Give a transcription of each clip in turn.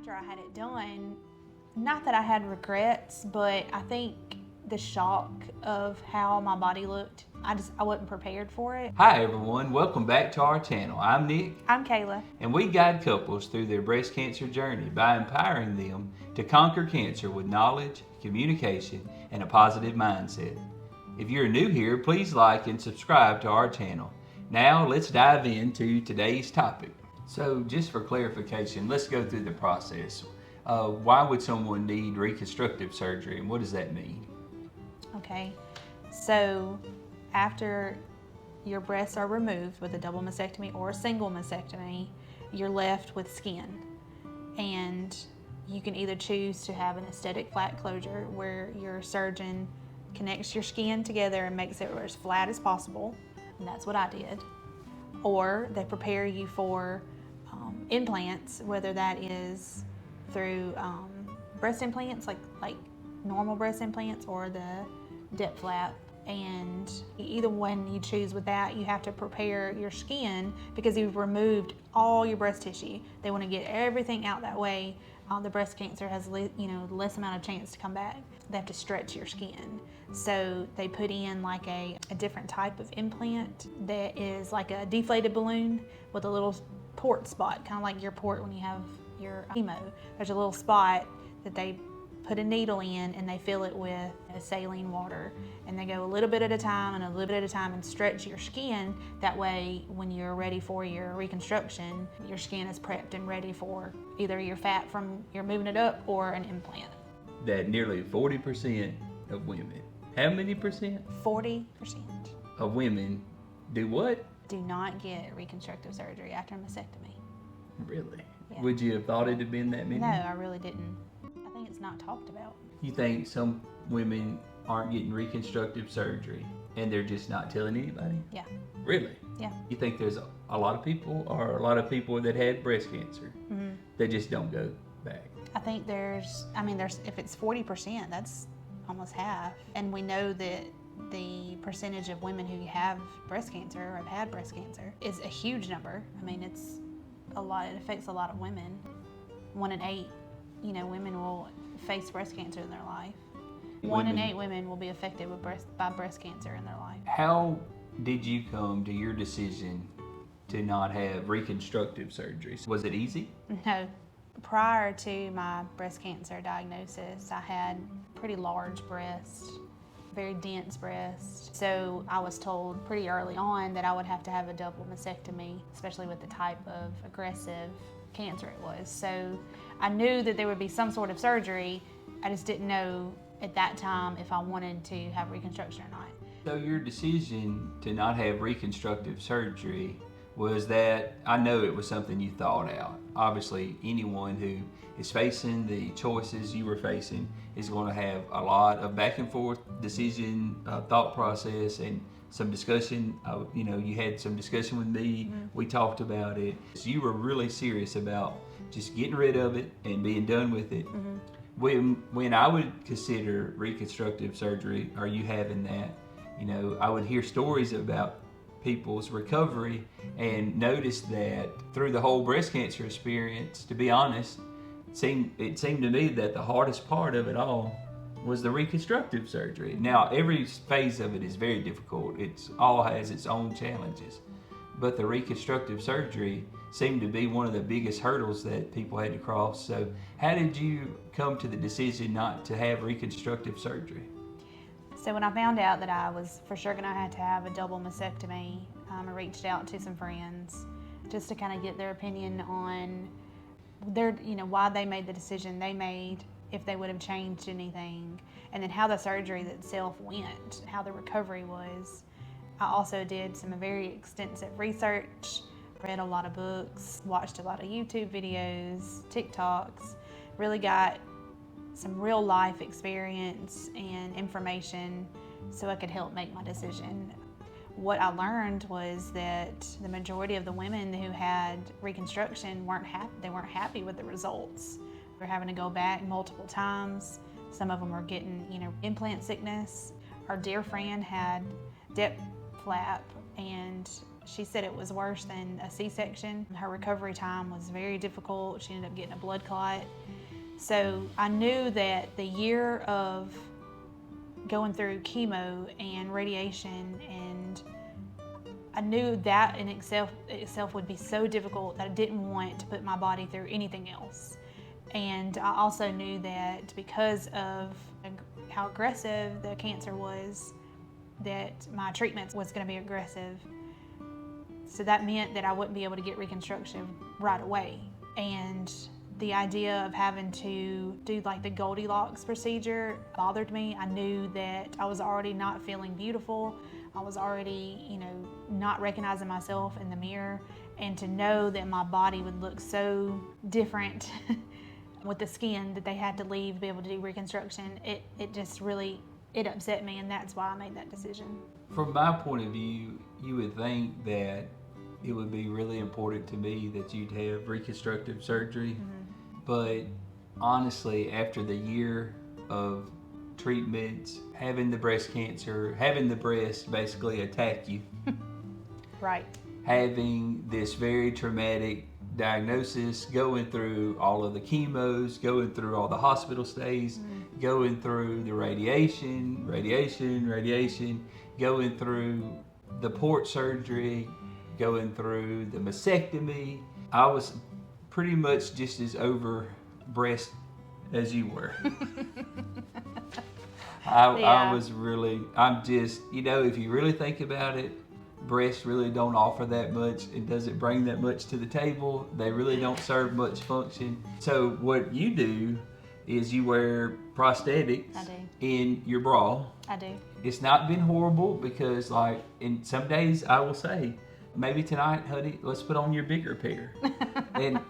after I had it done, not that I had regrets, but I think the shock of how my body looked, I wasn't prepared for it. Hi everyone, welcome back to our channel. I'm Nick. I'm Cayla. And we guide couples through their breast cancer journey by empowering them to conquer cancer with knowledge, communication, and a positive mindset. If you're new here, please like and subscribe to our channel. Now let's dive into today's topic. So just for clarification, let's go through the process. Why would someone need reconstructive surgery and what does that mean? Okay, so after your breasts are removed with a double mastectomy or a single mastectomy, you're left with skin. And you can either choose to have an aesthetic flat closure where your surgeon connects your skin together and makes it as flat as possible, and that's what I did. Or they prepare you for implants, whether that is through breast implants, like normal breast implants, or the dip flap. And either one you choose with that, you have to prepare your skin because you've removed all your breast tissue. They want to get everything out that way. The breast cancer has less amount of chance to come back. They have to stretch your skin. So they put in like a different type of implant that is like a deflated balloon with a little port spot, kind of like your port when you have your chemo. There's a little spot that they put a needle in and they fill it with saline water, and they go a little bit at a time and a little bit at a time and stretch your skin. That way when you're ready for your reconstruction, your skin is prepped and ready for either your fat from you're moving it up or an implant. That nearly 40% of women, how many percent? 40% Of women do what? do not get reconstructive surgery after a mastectomy. Really? Yeah. Would you have thought it had been that many? No, I really didn't. I think it's not talked about. You think some women aren't getting reconstructive surgery and they're just not telling anybody? Yeah. Really? Yeah. You think there's a lot of people that had breast cancer that just don't go back? I think there's if it's 40%, that's almost half. And we know that the percentage of women who have breast cancer or have had breast cancer is a huge number. I mean, it's a lot. It affects a lot of women. 1 in 8, women will face breast cancer in their life. 1 in 8 women will be affected by breast cancer in their life. How did you come to your decision to not have reconstructive surgery? Was it easy? No. Prior to my breast cancer diagnosis, I had pretty large breasts, very dense breasts. So I was told pretty early on that I would have to have a double mastectomy, especially with the type of aggressive cancer it was. So I knew that there would be some sort of surgery. I just didn't know at that time if I wanted to have reconstruction or not. So your decision to not have reconstructive surgery, was that, I know it was something you thought out. Obviously, anyone who is facing the choices you were facing is going to have a lot of back and forth decision, thought process, and some discussion. You had some discussion with me. We talked about it. So you were really serious about just getting rid of it and being done with it. When I would consider reconstructive surgery, are you having that? I would hear stories about people's recovery and noticed that through the whole breast cancer experience, to be honest, it seemed to me that the hardest part of it all was the reconstructive surgery. Now, every phase of it is very difficult. It all has its own challenges. But the reconstructive surgery seemed to be one of the biggest hurdles that people had to cross. So how did you come to the decision not to have reconstructive surgery? So when I found out that I was for sure going to have to have a double mastectomy, I reached out to some friends just to kind of get their opinion on why they made the decision they made, if they would have changed anything, and then how the surgery itself went, how the recovery was. I also did some very extensive research, read a lot of books, watched a lot of YouTube videos, TikToks, really got some real life experience and information so I could help make my decision. What I learned was that the majority of the women who had reconstruction weren't happy with the results. They were having to go back multiple times. Some of them were getting, implant sickness. Our dear friend had dip flap and She said it was worse than a C-section. Her recovery time was very difficult. She ended up getting a blood clot. So I knew that the year of going through chemo and radiation, and I knew that in itself would be so difficult that I didn't want to put my body through anything else. And I also knew that because of how aggressive the cancer was, that my treatment was going to be aggressive. So that meant that I wouldn't be able to get reconstruction right away. And the idea of having to do like the Goldilocks procedure bothered me. I knew that I was already not feeling beautiful. I was already, not recognizing myself in the mirror. And to know that my body would look so different with the skin that they had to leave to be able to do reconstruction, it just really, it upset me, and that's why I made that decision. From my point of view, you would think that it would be really important to me that you'd have reconstructive surgery. But honestly, after the year of treatments, having the breast cancer, having the breast basically attack you, Right. having this very traumatic diagnosis, going through all of the chemos, going through all the hospital stays, going through the radiation, going through the port surgery, going through the mastectomy. I was pretty much just as over breast as you were. I was really, I'm just, if you really think about it, breasts really don't offer that much. It doesn't bring that much to the table. They really don't serve much function. So what you do is you wear prosthetics in your bra. I do. It's not been horrible because, in some days I will say, maybe tonight, honey, let's put on your bigger pair. And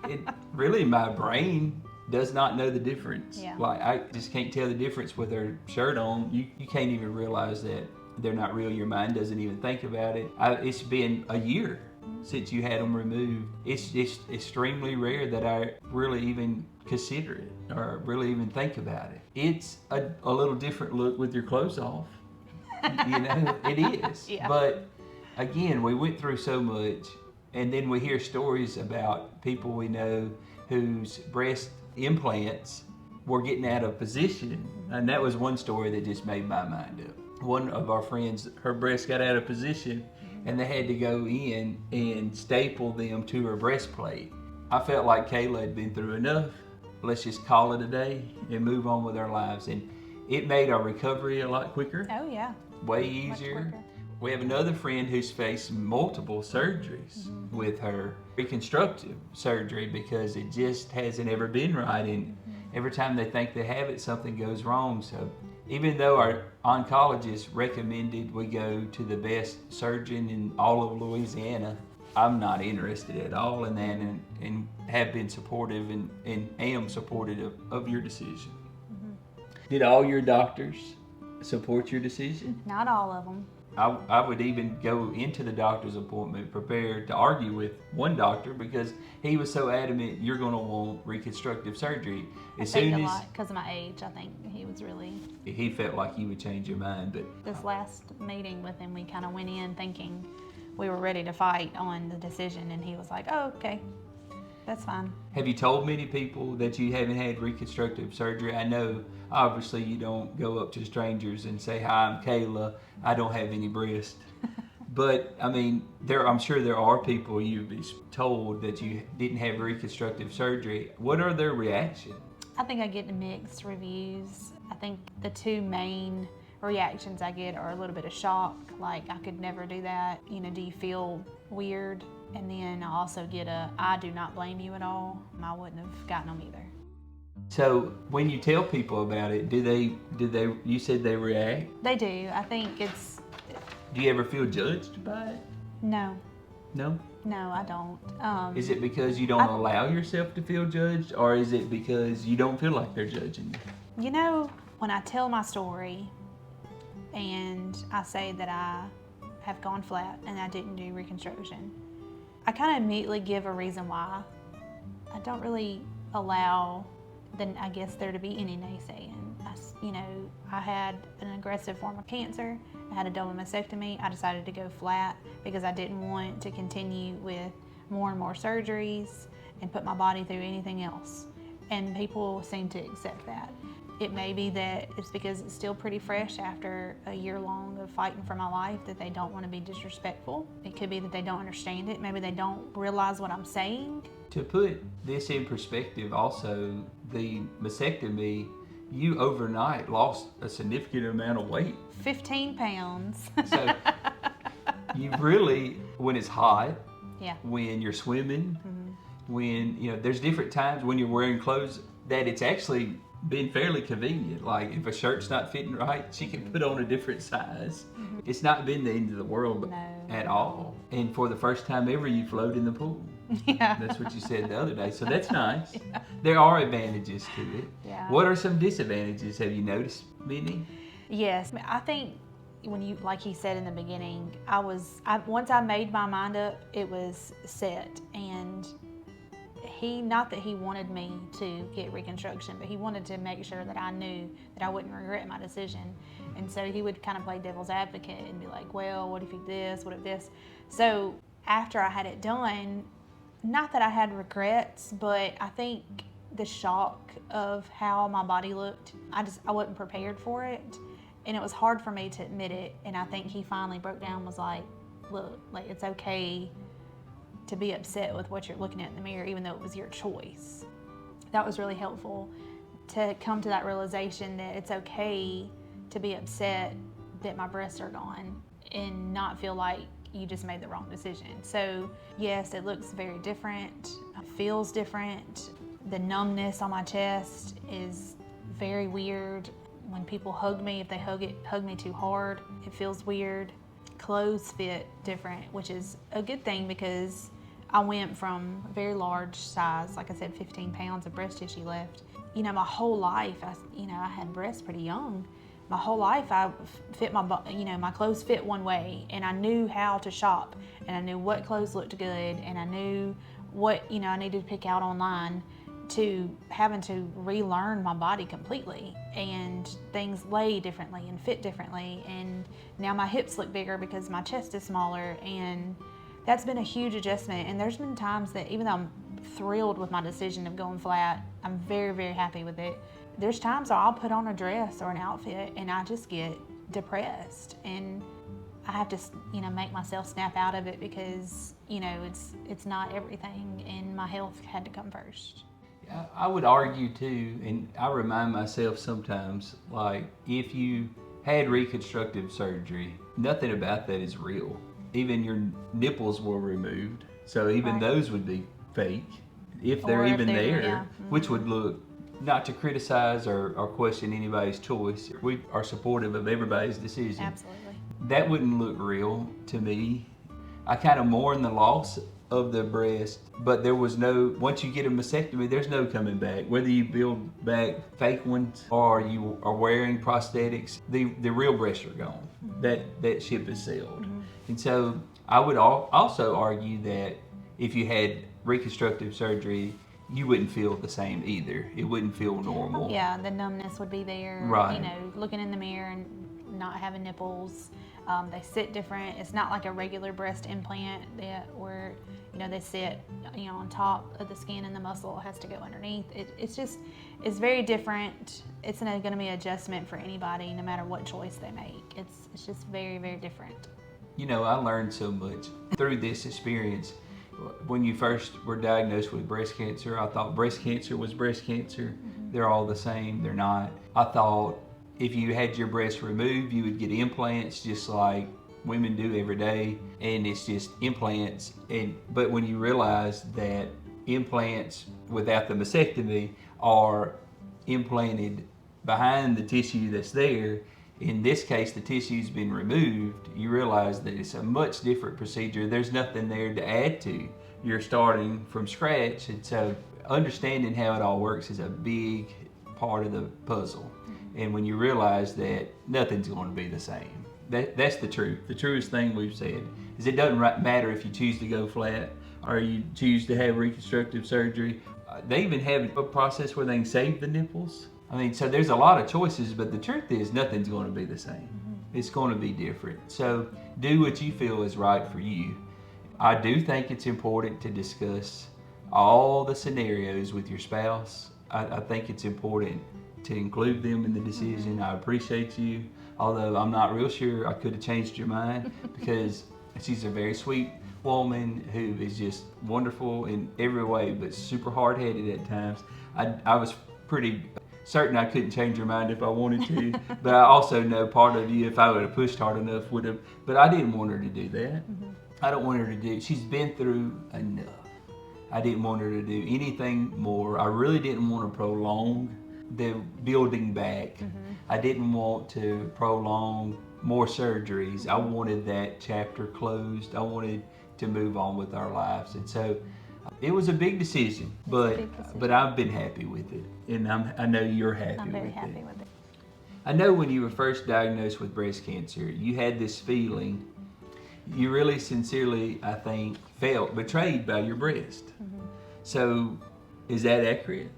really, my brain does not know the difference. Yeah. I just can't tell the difference with her shirt on. You can't even realize that they're not real. Your mind doesn't even think about it. It's been a year since you had them removed. It's extremely rare that I really even consider it or really even think about it. It's a little different look with your clothes off. It is. Yeah. But again, we went through so much, and then we hear stories about people we know whose breast implants were getting out of position. And that was one story that just made my mind up. One of our friends, her breast got out of position, and they had to go in and staple them to her breastplate. I felt like Cayla had been through enough. Let's just call it a day and move on with our lives. And it made our recovery a lot quicker. Oh, yeah. Way easier. We have another friend who's faced multiple surgeries with her reconstructive surgery because it just hasn't ever been right. And every time they think they have it, something goes wrong. So even though our oncologist recommended we go to the best surgeon in all of Louisiana, I'm not interested at all in that, and have been supportive and am supportive of your decision. Did all your doctors support your decision? Not all of them. I would even go into the doctor's appointment prepared to argue with one doctor because he was so adamant you're going to want reconstructive surgery. I think a lot because of my age. I think he was really... He felt like you would change your mind, but... This last meeting with him, we kind of went in thinking we were ready to fight on the decision, and he was like, oh, okay, that's fine. Have you told many people that you haven't had reconstructive surgery? I know, obviously, you don't go up to strangers and say, hi, I'm Cayla, I don't have any breast. But, I mean, I'm sure there are people you've been told that you didn't have reconstructive surgery. What are their reactions? I think I get mixed reviews. I think the two main reactions I get are a little bit of shock, like I could never do that. Do you feel weird? And then I also get I do not blame you at all. I wouldn't have gotten them either. So when you tell people about it, you said they react? They do. I think it's... Do you ever feel judged by it? No. No? No, I don't. Is it because you don't allow yourself to feel judged, or is it because you don't feel like they're judging you? When I tell my story and I say that I have gone flat and I didn't do reconstruction, I kind of immediately give a reason why. I don't really allow, I guess, there to be any naysaying. I had an aggressive form of cancer. I had a double mastectomy. I decided to go flat because I didn't want to continue with more and more surgeries and put my body through anything else. And people seem to accept that. It may be that it's because it's still pretty fresh after a year long of fighting for my life that they don't want to be disrespectful. It could be that they don't understand it. Maybe they don't realize what I'm saying. To put this in perspective also, the mastectomy, you overnight lost a significant amount of weight. 15 pounds. So you really, when it's hot, Yeah. when you're swimming, when, there's different times when you're wearing clothes that it's actually been fairly convenient. Like if a shirt's not fitting right, she can put on a different size. It's not been the end of the world at all. And for the first time ever, you float in the pool. Yeah. That's what you said the other day. So that's nice. Yeah. There are advantages to it. Yeah. What are some disadvantages? Have you noticed, Minnie? Yes. I think when you, like he said in the beginning, once I made my mind up, it was set. And not that he wanted me to get Reconstruction, but he wanted to make sure that I knew that I wouldn't regret my decision. And so he would kind of play devil's advocate and be like, well, what if you this, what if this? So after I had it done, not that I had regrets, but I think the shock of how my body looked, I wasn't prepared for it. And it was hard for me to admit it. And I think he finally broke down and was like, look, like it's okay to be upset with what you're looking at in the mirror, even though it was your choice. That was really helpful to come to that realization that it's okay to be upset that my breasts are gone and not feel like you just made the wrong decision. So yes, it looks very different, it feels different. The numbness on my chest is very weird. When people hug me, if they hug me too hard, it feels weird. Clothes fit different, which is a good thing because I went from a very large size, like I said, 15 pounds of breast tissue left. My whole life, I had breasts pretty young. My whole life, I fit my clothes fit one way, and I knew how to shop, and I knew what clothes looked good, and I knew what, I needed to pick out online, to having to relearn my body completely, and things lay differently and fit differently, and now my hips look bigger because my chest is smaller, and that's been a huge adjustment. And there's been times that even though I'm thrilled with my decision of going flat, I'm very, very happy with it. There's times I'll put on a dress or an outfit and I just get depressed, and I have to, make myself snap out of it because, it's not everything, and my health had to come first. I would argue too, and I remind myself sometimes, like if you had reconstructive surgery, nothing about that is real. Even your nipples were removed, so even those would be fake, if they're even there, yeah. Which would look, not to criticize or question anybody's choice. We are supportive of everybody's decision. Absolutely. That wouldn't look real to me. I kind of mourn the loss of the breast, but there was once you get a mastectomy, there's no coming back. Whether you build back fake ones or you are wearing prosthetics, the real breasts are gone. That ship is sailed. And so I would also argue that if you had reconstructive surgery, you wouldn't feel the same either. It wouldn't feel normal. Yeah, the numbness would be there. Right. Looking in the mirror and not having nipples. They sit different. It's not like a regular breast implant where they sit on top of the skin and the muscle has to go underneath. It's very different. It's going to be an adjustment for anybody, no matter what choice they make. It's just very, very different. I learned so much through this experience. When you first were diagnosed with breast cancer, I thought breast cancer was breast cancer. They're all the same. They're not. I thought if you had your breast removed, you would get implants just like women do every day, and it's just implants. But when you realize that implants without the mastectomy are implanted behind the tissue that's there, in this case the tissue's been removed, you realize that it's a much different procedure. There's nothing there to add to. You're starting from scratch, and so understanding how it all works is a big part of the puzzle. And when you realize that nothing's going to be the same, that's the truth. The truest thing we've said is it doesn't matter if you choose to go flat or you choose to have reconstructive surgery. They even have a process where they can save the nipples. I mean, so there's a lot of choices, but the truth is nothing's going to be the same. Mm-hmm. It's going to be different. So do what you feel is right for you. I do think it's important to discuss all the scenarios with your spouse. I think it's important to include them in the decision. I appreciate you, although I'm not real sure I could have changed your mind because she's a very sweet woman who is just wonderful in every way, but super hard-headed at times. I was pretty certain I couldn't change her mind if I wanted to, but I also know part of you, if I would have pushed hard enough, would have. But I didn't want her to do that. I don't want her to do. She's been through enough. I didn't want her to do anything more. I really didn't want to prolong the building back. I didn't want to prolong more surgeries. I wanted that chapter closed. I wanted to move on with our lives, and so it was a big decision. But I've been happy with it, and I know you're happy. I'm very with happy it. with it. I know when you were first diagnosed with breast cancer, you had this feeling. You really sincerely, I think, felt betrayed by your breast. So, is that accurate?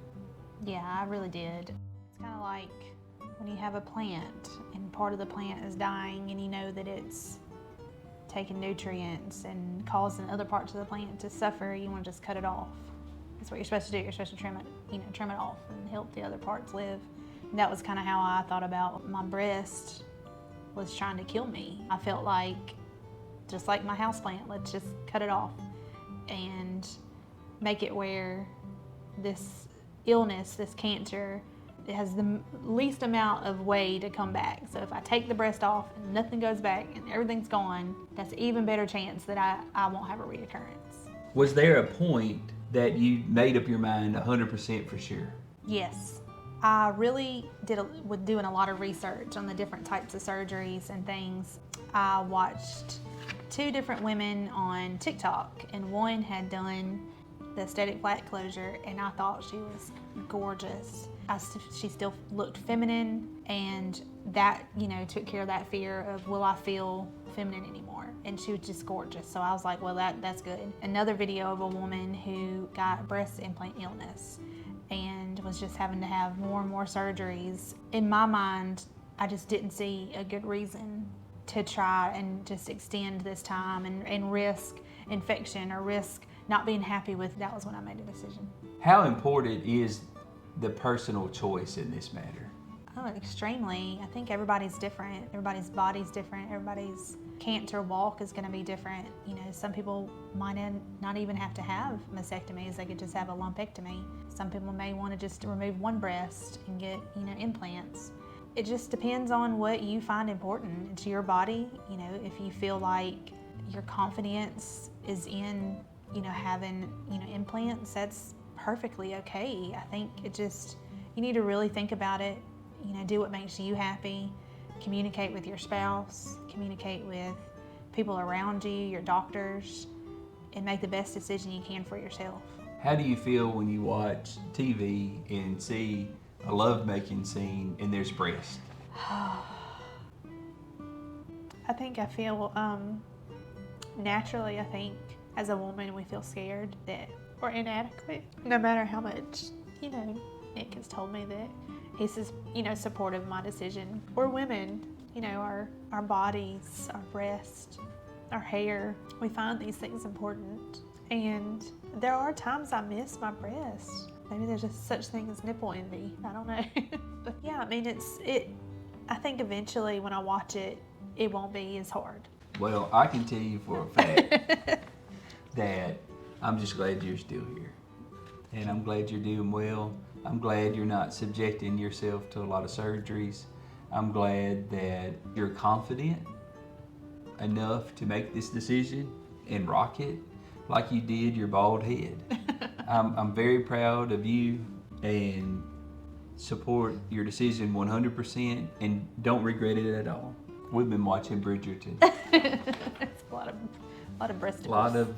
Yeah, I really did. It's kind of like when you have a plant and part of the plant is dying and you know that it's taking nutrients and causing other parts of the plant to suffer, you want to just cut it off. That's what you're supposed to do. You're supposed to trim it off and help the other parts live. And that was kind of how I thought about my breast was trying to kill me. I felt like, just like my houseplant, let's just cut it off and make it where this illness, this cancer, it has the least amount of way to come back. So if I take the breast off and nothing goes back and everything's gone, that's an even better chance that I won't have a reoccurrence. Was there a point that you made up your mind 100% for sure? Yes. I really was doing a lot of research on the different types of surgeries and things. I watched 2 different women on TikTok, and one had done the aesthetic flat closure, and I thought she was gorgeous. She still looked feminine, and that, took care of that fear of, will I feel feminine anymore? And she was just gorgeous. So I was like, well, that's good. Another video of a woman who got breast implant illness and was just having to have more and more surgeries. In my mind, I just didn't see a good reason to try and just extend this time and risk infection or risk not being happy with. That was when I made a decision. How important is the personal choice in this matter? Oh, extremely. I think everybody's different. Everybody's body's different. Everybody's cancer walk is going to be different. Some people might not even have to have mastectomies. They could just have a lumpectomy. Some people may want to just remove one breast and get, implants. It just depends on what you find important. It's your body. If you feel like your confidence is in, having, implants, that's perfectly okay. I think you need to really think about it. Do what makes you happy. Communicate with your spouse. Communicate with people around you, your doctors, and make the best decision you can for yourself. How do you feel when you watch TV and see a lovemaking scene and there's breast? I think I feel, naturally, I think as a woman we feel scared that we're inadequate. No matter how much, Nick has told me that he's just, supportive of my decision. We're women, our bodies, our breasts, our hair, we find these things important. And there are times I miss my breast. Maybe there's just such thing as nipple envy. I don't know. But yeah, I mean, I think eventually when I watch it, it won't be as hard. Well, I can tell you for a fact that I'm just glad you're still here. And I'm glad you're doing well. I'm glad you're not subjecting yourself to a lot of surgeries. I'm glad that you're confident enough to make this decision and rock it like you did your bald head. I'm very proud of you and support your decision 100% and don't regret it at all. We've been watching Bridgerton. It's a lot of breast. A lot of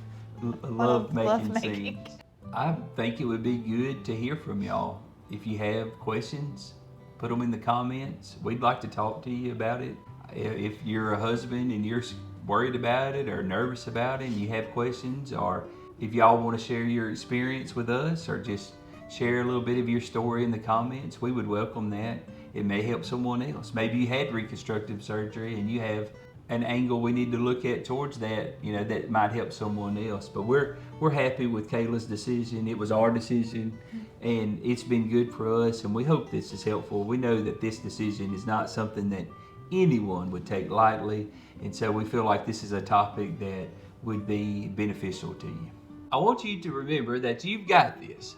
love-making scenes. I think it would be good to hear from y'all. If you have questions, put them in the comments. We'd like to talk to you about it. If you're a husband and you're worried about it or nervous about it and you have questions, or if y'all want to share your experience with us or just share a little bit of your story in the comments. We would welcome that. It may help someone else. Maybe you had reconstructive surgery and you have an angle we need to look at towards that, that might help someone else. But we're happy with Cayla's decision. It was our decision, and it's been good for us, and we hope this is helpful. We know that this decision is not something that anyone would take lightly, and so we feel like this is a topic that would be beneficial to you. I want you to remember that you've got this.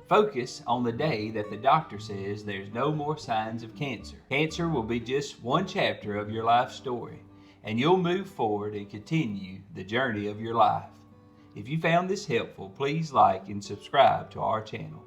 Focus on the day that the doctor says there's no more signs of cancer. Cancer will be just one chapter of your life story, and you'll move forward and continue the journey of your life. If you found this helpful, please like and subscribe to our channel.